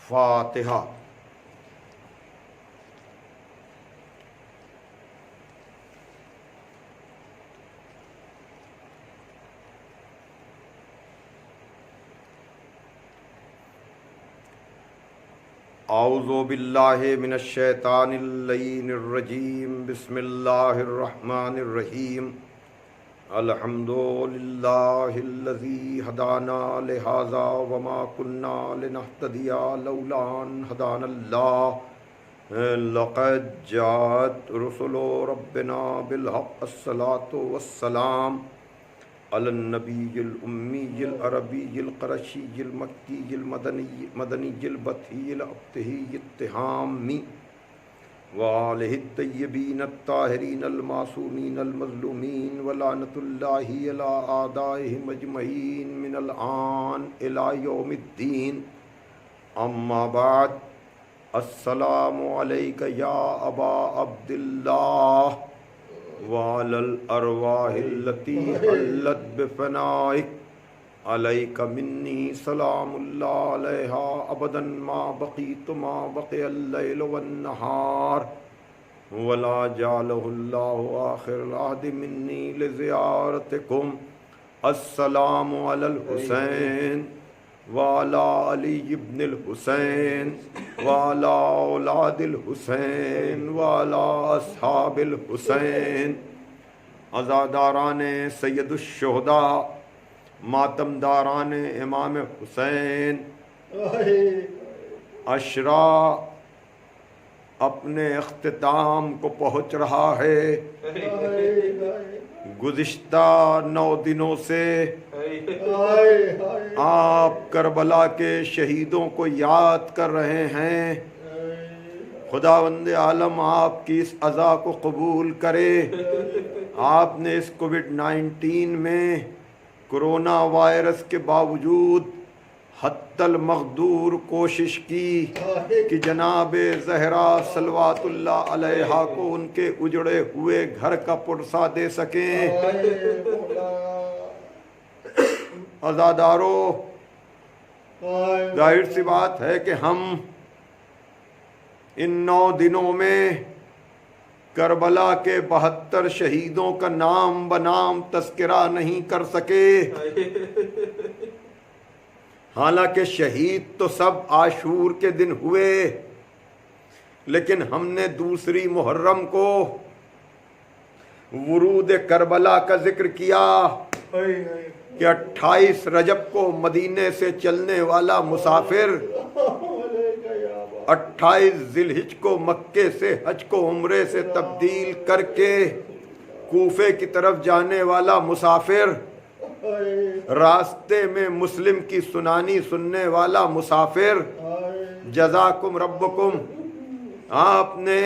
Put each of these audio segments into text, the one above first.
فاتحہ۔ اعوذ باللہ من الشیطان اللعین الرجیم، بسم اللہ الرحمن الرحیم۔ الحمد للہ الذی ہدانا لہذا وما کنا لنہتدی لولا ان ہدانا اللہ، لقد جاءت رسل ربنا بالحق، الصلاۃ والسلام علی النبی الامی العربی القرشی المکی المدنی البطحی الابتہی التہامی وآلہ الطیبین الطاہرین المعصومین المظلومین ولعنۃ اللہ علی اعدائہم اجمعین من الآن الی یوم الدین۔ اما بعد، السلام علیک یا ابا عبداللہ وعلی الارواح التی حلت بفنائک، علیک منی سلام اللہ علیہا ابدا ما بقیت ما بقی اللیل والنہار، ولا جعلہ اللہ آخر العہد منی لزیارتکم۔ السلام علی الحسین وعلی علی ابن الحسین وعلی اولاد الحسین وعلی اصحاب الحسین۔ عزاداران سید الشہداء، ماتمداران امام حسین، عشرہ اپنے اختتام کو پہنچ رہا ہے۔ گزشتہ 9 دنوں سے آپ کربلا کے شہیدوں کو یاد کر رہے ہیں۔ خداوند عالم آپ کی اس عزا کو قبول کرے۔ آپ نے اس کووڈ-19 میں کرونا وائرس کے باوجود حتی المقدور کوشش کی کہ جناب زہرا صلوات اللہ علیہا کو ان کے اجڑے ہوئے گھر کا پرسہ دے سکیں۔ عزادارو، ظاہر سی بات ہے کہ ہم ان 9 دنوں میں کربلا کے 72 شہیدوں کا نام بنام تذکرہ نہیں کر سکے۔ حالانکہ شہید تو سب عاشور کے دن ہوئے، لیکن ہم نے دوسری محرم کو ورود کربلا کا ذکر کیا کہ 28 رجب کو مدینے سے چلنے والا مسافر 28 ذی الحجہ کو مکے سے حج کو عمرے سے تبدیل کر کے کوفے کی طرف جانے والا مسافر، راستے میں مسلم کی سنانی سننے والا مسافر، جزاکم ربکم، آپ نے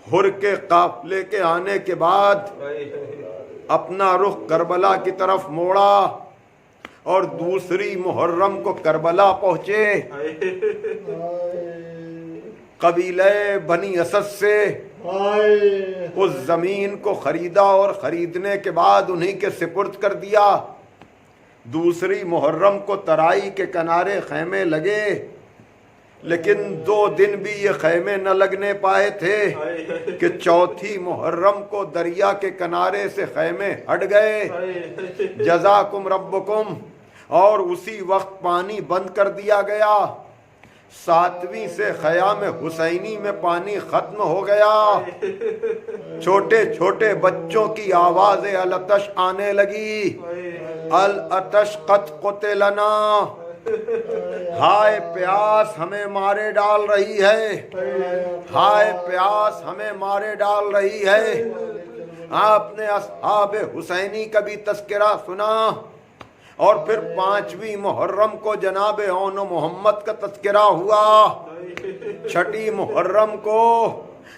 حر کے قافلے کے آنے کے بعد اپنا رخ کربلا کی طرف موڑا اور دوسری محرم کو کربلا پہنچے۔ قبیلہ بنی اسد سے اس زمین کو خریدا اور خریدنے کے بعد انہی کے سپرد کر دیا۔ دوسری محرم کو ترائی کے کنارے خیمے لگے، لیکن 2 دن بھی یہ خیمے نہ لگنے پائے تھے کہ چوتھی محرم کو دریا کے کنارے سے خیمے ہٹ گئے۔ جزاکم ربکم، اور اسی وقت پانی بند کر دیا گیا۔ 7ویں سے خیام حسینی میں پانی ختم ہو گیا۔ چھوٹے چھوٹے بچوں کی آواز العطش آنے لگی، العطش قد قتلنا، ہائے پیاس ہمیں مارے ڈال رہی ہے، ہائے پیاس ہمیں مارے ڈال رہی ہے۔ آپ نے اصحاب حسینی کا بھی تذکرہ سنا، اور پھر 5ویں محرم کو جناب اون و محمد کا تذکرہ ہوا۔ 6ٹی محرم کو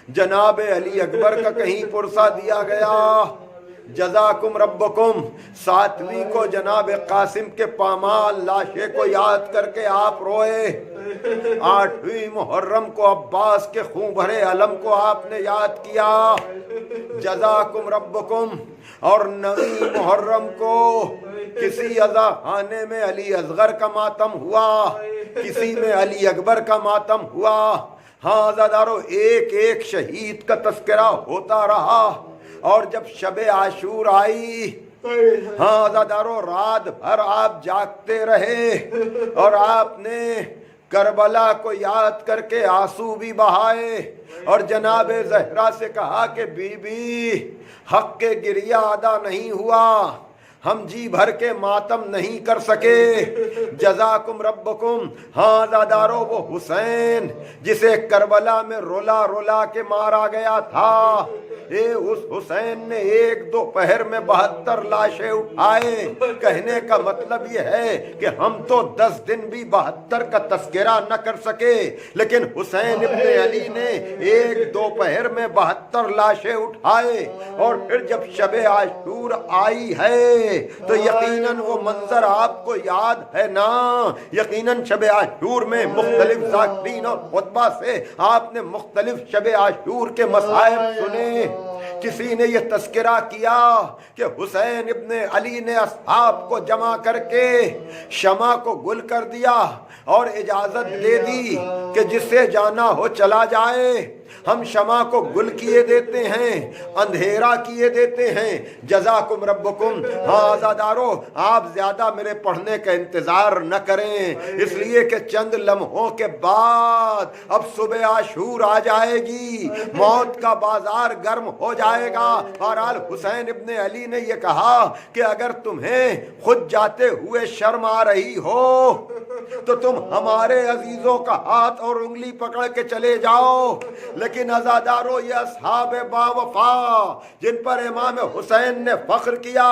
جناب علی اکبر کا کہیں پرسہ دیا گیا۔ جزاکم ربکم، 7ویں کو جناب قاسم کے پامال لاشے کو یاد کر کے آپ روئے۔ 8ویں محرم کو عباس کے خون بھرے علم کو آپ نے یاد کیا۔ جزاکم ربکم، اور 9ویں محرم کو کسی عزا خانے میں علی اصغر کا ماتم ہوا، किसी में अली अकबर का मातम हुआ। हाँ आज़ादारों, एक एक शहीद का तस्करा होता रहा। और जब शबे आशूर आई, हाँ आज़ादारों, रात भर आप जागते रहे और आपने करबला को याद करके आंसू भी बहाए और जनाबे ज़हरा से कहा कि बीबी, हक के गिरिया अदा नहीं हुआ, हम जी भर के मातम नहीं कर सके, जज़ाकुम रब्बुकुम। हाँ आज़ादारों, वो हुसैन जिसे करबला में रोला रोला के मारा गया था, उस हुसैन ने एक दोपहर में 72 लाशें उठाए। कहने का मतलब ये है कि हम तो 10 दिन भी 72 का तस्करा न कर सके, लेकिन हुसैन इब्ने अली ने एक दोपहर में 72 लाशें उठाए। और फिर जब शबे आशूर आई है तो यकीनन वो मंजर आपको याद है ना। यकीनन शबे आशूर में मुख्तलिफ ज़ाकिरीन और खुतबा से आपने मुख्तलिफ शबे आशूर के मसाइब सुने। किसी ने यह तस्करा किया कि हुसैन इब्ने अली ने असहाब को जमा करके शमा को गुल कर दिया और इजाजत दे दी कि जिससे जाना हो चला जाए। हम शमा को गुल किए देते हैं, अंधेरा किए देते हैं। जज़ाकुम रब्बुकुम। हाँ आज़ादारों, आप ज्यादा मेरे पढ़ने का इंतजार न करें, इसलिए कि चंद लम्हों के बाद अब सुबह आशूर आ जाएगी, मौत का बाजार गर्म हो जाएगा। बहरहाल हुसैन इब्ने अली ने यह कहा कि अगर तुम्हें खुद जाते हुए शर्म आ रही हो तो तुम हमारे अजीजों का हाथ और उंगली पकड़ के चले जाओ। लेकिन अज़ादारों, ये असहाब बावफा जिन पर इमाम हुसैन ने फख्र किया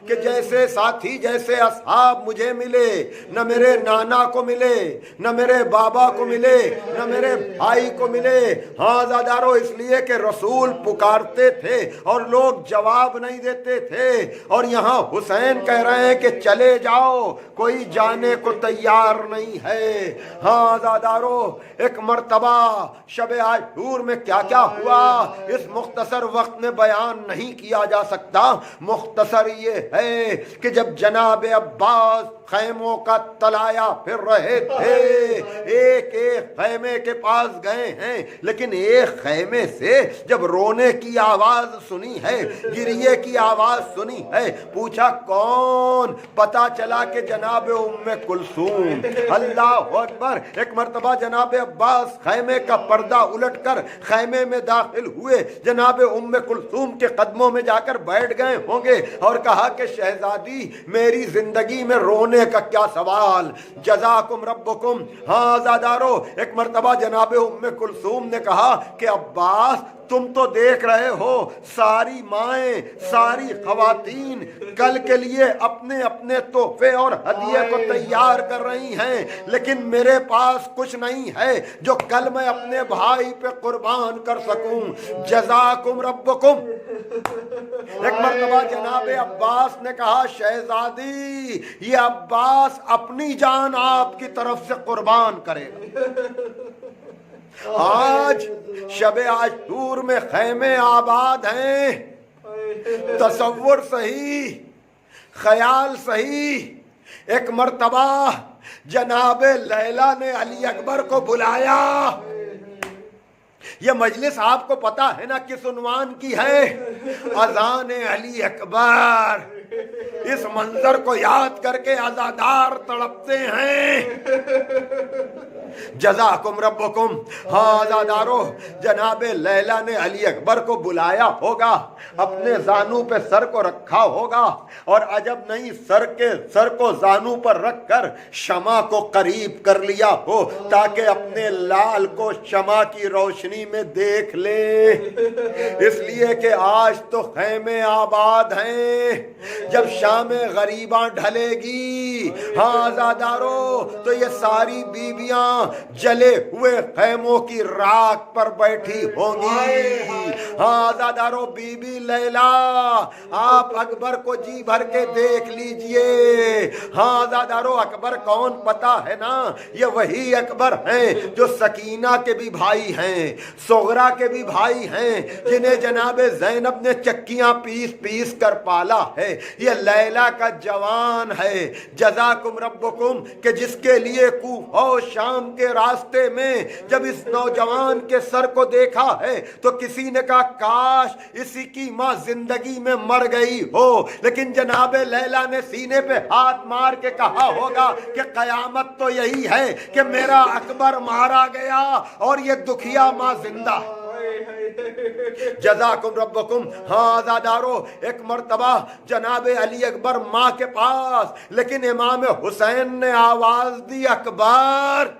कि जैसे साथी जैसे असहाब मुझे मिले, न मेरे नाना को मिले, न मेरे बाबा को मिले, न मेरे भाई को मिले। हाँ अज़ादारों, इसलिए कि रसूल पुकारते थे और लोग जवाब नहीं देते थे। और यहाँ हुसैन कह रहे हैं कि चले जाओ, कोई जाने को तैयार नहीं है। हाँ अज़ादारों, एक मर्तबा शबे आशूर में क्या क्या हुआ इस मुख्तसर वक्त में बयान नहीं किया जा सकता। मुख्तसर ये है कि जब जनाबे अब्बास खैमों का तलाया फिर रहे थे, एक एक खैमे के पास गए हैं, लेकिन एक खैमे से जब रोने की आवाज सुनी है, गिरिये की आवाज सुनी है, पूछा कौन? पता चला कि जनाबे उम्मे कुलसूम। अल्लाह अकबर। एक मर्तबा जनाबे अब्बास खैमे का पर्दा उलटकर खैमे में दाखिल हुए, जनाबे उम्मे कुलसूम के कदमों में जाकर बैठ गए होंगे और कहा कि शहजादी, मेरी जिंदगी में रोने का क्या सवाल, जज़ाकुम रब्बुकुम। हाँ आज़ादारों, एक मर्तबा जनाबे उम्मे कुलसूम ने कहा कि अब्बास, तुम तो देख रहे हो सारी माएं, सारी खवातीन कल के लिए अपने अपने तोहफे और हदिये को तैयार कर रही हैं, लेकिन मेरे पास कुछ नहीं है जो कल मैं अपने भाई पे कुर्बान कर सकूं। जज़ाकुम रब्बुकुम। एक मर्तबा जनाबे अब्बास ने कहा, शहजादी, ये अब्बास अपनी जान आपकी तरफ से कुर्बान करेगा। आज शबे आशूर में खैमे आबाद हैं, तसव्वुर सही, ख्याल सही। एक मर्तबा जनाबे लैला ने अली अकबर को बुलाया। यह मजलिस आपको पता है ना किस उन्वान की है? अज़ान अली अकबर। इस मंजर को याद करके अज़ादार तड़पते हैं। जज़ाकुम रब्बुकुम। हाँ अज़ादारों, जनाबे लैला ने अली अकबर को बुलाया होगा, अपने जानू पे सर को रखा होगा और अजब नहीं, सर को जानू पर रखकर शमा को करीब कर लिया हो ताकि अपने लाल को शमा की रोशनी में देख ले। इसलिए कि आज तो खैमे आबाद हैं, जब शामे गरीबा ढलेगी, हाँ आज़ादारों, तो ये सारी बीबियां जले हुए खैमों की राख पर बैठी होंगी। हाँ आज़ादारों, बीबी लैला आप अकबर को जी भर के देख लीजिए। हाँ आज़ादारों, अकबर कौन पता है ना, ये वही अकबर हैं जो सकीना के भी भाई हैं, सोगरा के भी भाई हैं, जिन्हें जनाबे ज़ैनब ने चक्कियां पीस पीस कर पाला है। ये लैला का जवान है, जज़ाकुम रब्बुकुम, कि जिसके लिए कूफा शाम के रास्ते में जब इस नौजवान के सर को देखा है तो किसी ने कहा काश इसी की माँ जिंदगी में मर गई हो, लेकिन जनाबे लैला ने सीने पे हाथ मार के कहा होगा कि कयामत तो यही है कि मेरा अकबर मारा गया और ये दुखिया माँ जिंदा। जज़ाकुम रब्बुकुम। हाँ आज़ादारों, एक मर्तबा जनाबे अली अकबर माँ के पास, लेकिन इमाम हुसैन ने आवाज दी अकबर।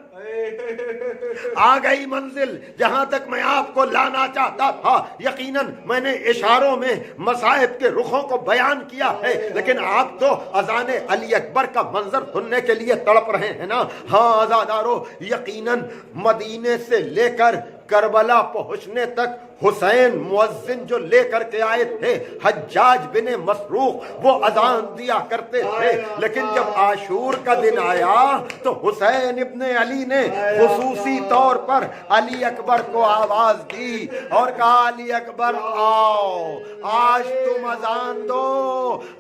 आ गई मंजिल जहां तक मैं आपको लाना चाहता था। यकीनन मैंने इशारों में मसाइब के रुखों को बयान किया है, लेकिन आप तो अजान अली अकबर का मंजर सुनने के लिए तड़प रहे हैं ना। हाँ आज़ादारों, यकीनन मदीने से लेकर करबला पहुंचने तक हुसैन मुअज्जिन जो लेकर के आए थे हज्जाज बिन मसरूख, वो अजान दिया करते थे, लेकिन जब आशूर का दिन आया तो हुसैन इब्ने अली ने खुसूसी तौर पर अली अकबर को आवाज दी और कहा अली अकबर आओ, आज तुम अजान दो।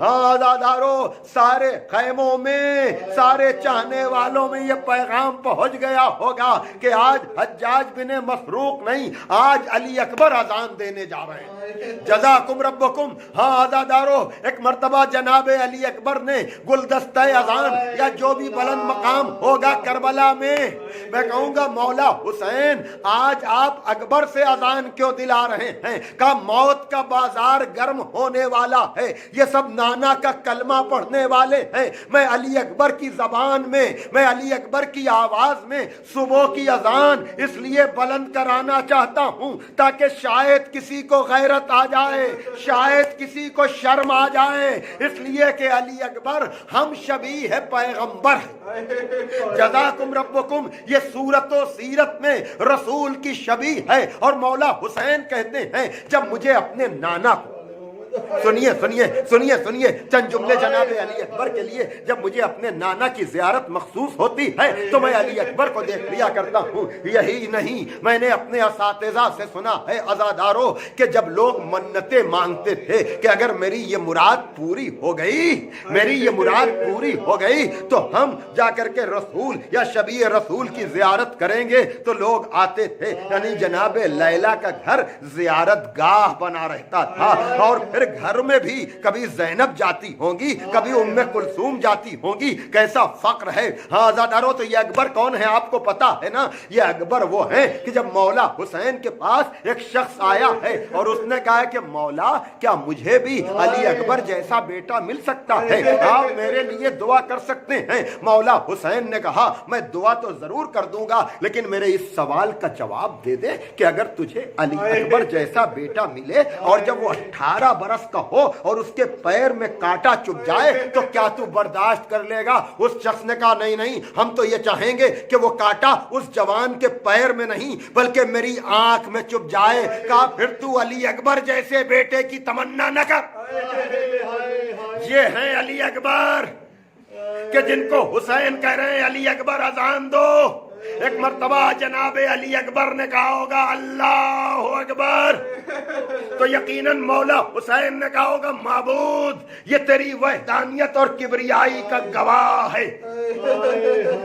आज़ादारों, सारे खैमों में, सारे चाहने वालों में ये पैगाम पहुंच गया होगा कि आज हज्जाज बिन मसरूख नहीं, आज अली अकबर अजान देने जा रहे हैं। जज़ाकुम रब्बुकुम। हाँ आज़ादारों, एक मर्तबा जनाबे अली अकबर ने गुलदस्ता अजान या जो भी बुलंद मकाम होगा करबला में, मैं कहूंगा मौला हुसैन आज आप अकबर से अजान क्यों दिला रहे हैं? का मौत का बाजार गर्म होने वाला है, ये सब नाना का कलमा पढ़ने वाले हैं। मैं अली अकबर की जबान में, मैं अली अकबर की आवाज में सुबह की अजान इसलिए बुलंद कराना चाहता हूं ताकि शायद किसी को गैरत आ जाए, शायद किसी को शर्म आ जाए, इसलिए कि अली अकबर हम शबी है पैगंबर। जज़ाकुम रब्बुकुम। ये सूरत और सीरत में रसूल की शबी है। और मौला हुसैन कहते हैं जब मुझे अपने नाना को, सुनिए सुनिए सुनिए सुनिए चंद जुमले जनाबे अली अकबर के लिए, जब मुझे अपने नाना की ज़ियारत मखसूस होती है तो मैं अली अकबर को देख लिया करता हूँ। यही नहीं, मैंने अपने असातिज़ा से सुना है अज़ादारों कि जब लोग मन्नतें मांगते थे कि अगर मेरी ये मुराद पूरी हो गई, मेरी ये मुराद पूरी हो गई तो हम जाकर के रसूल या शबी रसूल की ज़ियारत करेंगे, तो लोग आते थे। यानी जनाबे लैला का घर ज़ियारत गाह बना रहता था। और फिर घर में भी कभी ज़ैनब जाती होंगी, कभी उम्मे कुलसूम जाती होंगी। कैसा फक्र है। हाँ आज़ादारों, तो ये अकबर कौन है आपको पता है ना? ये अकबर वो है कि जब मौला हुसैन के पास एक शख्स आया है और उसने कहा कि मौला क्या मुझे भी अली अकबर जैसा बेटा मिल सकता है? आप मेरे लिए दुआ कर सकते हैं। मौला हुसैन ने कहा मैं दुआ तो जरूर कर दूंगा, लेकिन मेरे इस सवाल का जवाब दे दे कि अगर तुझे अली अकबर जैसा बेटा मिले और जब वो 18 बरस का हो और उसके पैर में कांटा चुभ जाए तो क्या तू बर्दाश्त कर लेगा? उस शख्स ने कहा नहीं नहीं, हम तो ये चाहेंगे कि वो कांटा उस जवान के पैर में नहीं बल्कि मेरी आंख में चुभ जाए। कहा फिर तू अली अकबर जैसे बेटे की तमन्ना न कर। ये हैं अली अकबर कि जिनको हुसैन कह रहे हैं अली अकबर अजान दो। एक मर्तबा जनाबे अली अकबर ने कहा होगा अल्लाह अकबर, तो यकीनन मौला हुसैन ने कहा होगा माबूद ये तेरी वहदानियत और किबरियाई का गवाह है।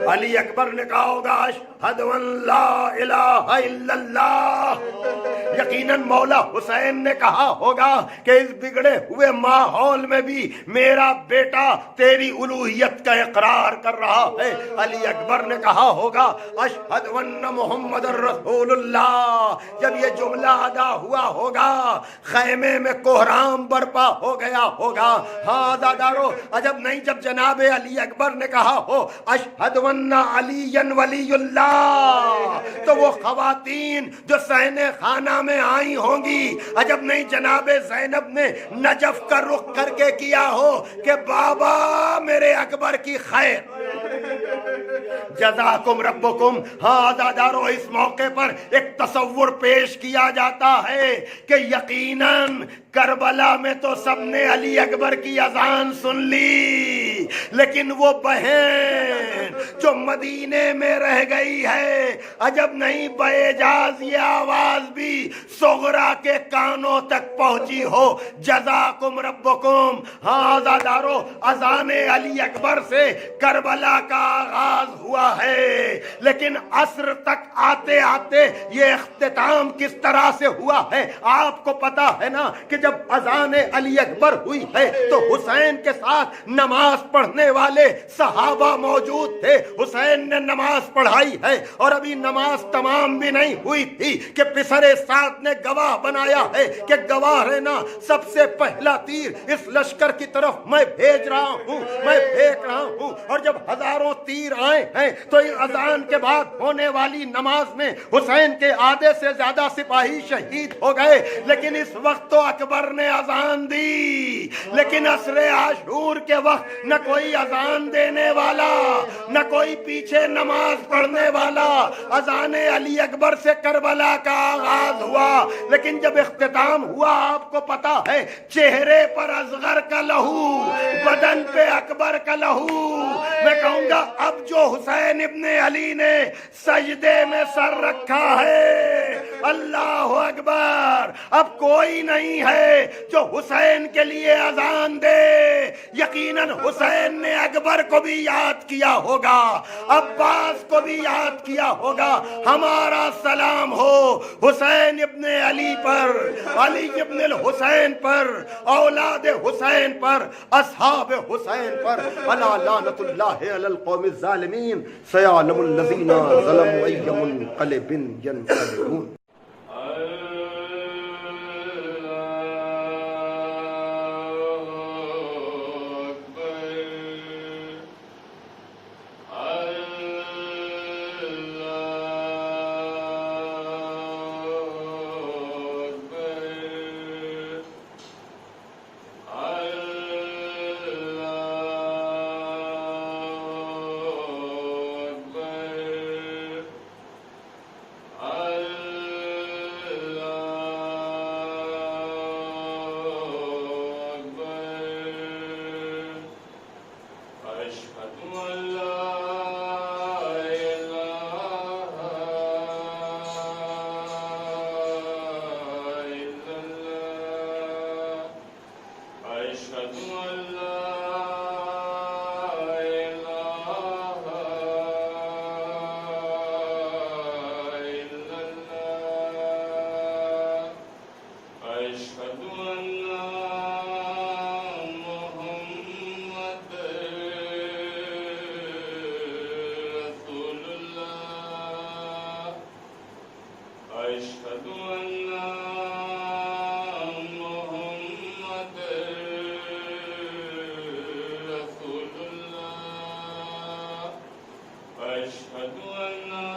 अली अकबर ने कहा होगा अशहदु अन ला इलाहा इल्लल्लाह। यकीनन मौला हुसैन ने कहा होगा कि इस बिगड़े हुए माहौल में भी मेरा बेटा तेरी उलूहियत का इकरार कर रहा है। अली अकबर ने कहा होगा अशहदु अन्न मुहम्मदुर रसूलुल्लाह। जब ये जुमला अदा हुआ होगा खैमे में कोहराम बर्पा हो गया होगा। हाँ दादारो, अजब नहीं जब जनाबे अली अकबर ने कहा हो अशहदु अन्न अलीयन वलीयुल्लाह, तो वो खवातीन जो सहने खाना में आई होंगी, अजब नहीं जनाबे ज़ैनब ने नजफ का रुख करके किया हो कि बाबा मेरे अकबर की खैर। جزاکم ربکم. ہاں عزادارو، اس موقع پر ایک تصور پیش کیا جاتا ہے کہ یقیناً کربلا میں تو سب نے علی اکبر کی اذان سن لی، لیکن وہ بہن جو مدینے میں رہ گئی ہے، عجب نہیں باعجاز یہ آواز بھی صغرا کے کانوں تک پہنچی ہو. جزاکم ربکم. ہاں عزادارو، اذان علی اکبر سے کربلا کا آغاز ہوا ہے، لیکن عصر تک آتے آتے یہ اختتام کس طرح سے ہوا ہے آپ کو پتا ہے نا، کہ جب اذان علی اکبر ہوئی ہے تو حسین کے ساتھ نماز پڑھنے والے صحابہ موجود تھے. حسین نے نماز پڑھائی ہے اور ابھی نماز تمام بھی نہیں ہوئی تھی کہ پسرے سعد نے گواہ بنایا ہے کہ گواہ رہنا، سب سے پہلا تیر اس لشکر کی طرف میں بھیج رہا ہوں، میں پھینک رہا ہوں. اور جب ہزاروں تیر آئے ہیں تو اذان کے بعد ہونے والی نماز میں حسین کے آدھے سے زیادہ سپاہی شہید ہو گئے. لیکن اس وقت تو اکبر نے اذان دی، لیکن عصر عاشور کے وقت نہ کوئی اذان دینے والا، نہ کوئی پیچھے نماز پڑھنے والا. اذان علی اکبر سے کربلا کا آغاز ہوا، لیکن جب اختتام ہوا آپ کو پتا ہے چہرے پر اصغر کا لہو، بدن پہ اکبر کا لہو. میں کہوں گا اب جو حسین ابن علی نے سجدے میں سر رکھا ہے، اللہ اکبر، اب کوئی نہیں ہے جو حسین کے لیے اذان دے. یقیناً حسین نے اکبر کو بھی یاد کیا ہوگا، عباس کو بھی یاد کیا ہوگا. ہمارا سلام ہو حسین ابن علی پر، علی ابن الحسین پر، اولاد حسین پر، اصحاب حسین پر. الا لعنت اللہ علی القوم الظالمین سیعلم الذین ظلموا ای منقلب ینقلبون. أشهد أن